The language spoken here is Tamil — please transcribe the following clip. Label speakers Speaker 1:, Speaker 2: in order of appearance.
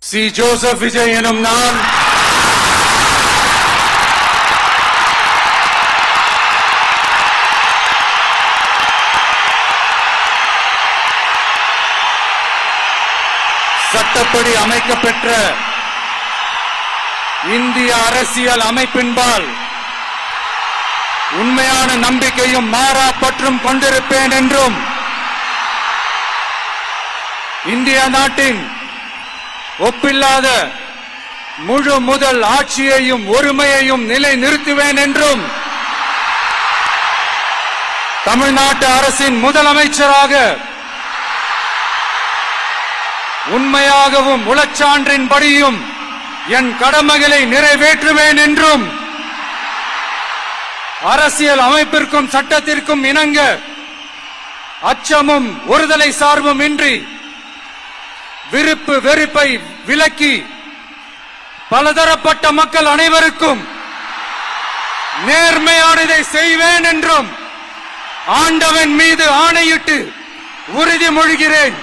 Speaker 1: சி ஜோசப் விஜய் எனும் நான் சட்டப்படி அமைக்கப்பெற்ற இந்திய அரசியல் அமைப்பின்பால் உண்மையான நம்பிக்கையும் மாறா பற்றும் கொண்டிருப்பேன் என்றும் இந்திய நாட்டின் ஒப்பில்லாத முழு முதல் ஆட்சியையும் ஒருமையையும் நிலை நிறுத்துவேன் என்றும் தமிழ்நாட்டு அரசின் முதலமைச்சராக உண்மையாகவும் உளச்சான்றின்படியும் என் கடமைகளை நிறைவேற்றுவேன் என்றும் அரசியல் அமைப்பிற்கும் சட்டத்திற்கும் இணங்க அச்சமும் ஒருதலை சார்பும் இன்றி விருப்பு வெறுப்பை விலக்கி பலதரப்பட்ட மக்கள் அனைவருக்கும் நேர்மையானதை செய்வேன் என்றும் ஆண்டவன் மீது ஆணையிட்டு உறுதிமொழிகிறேன்.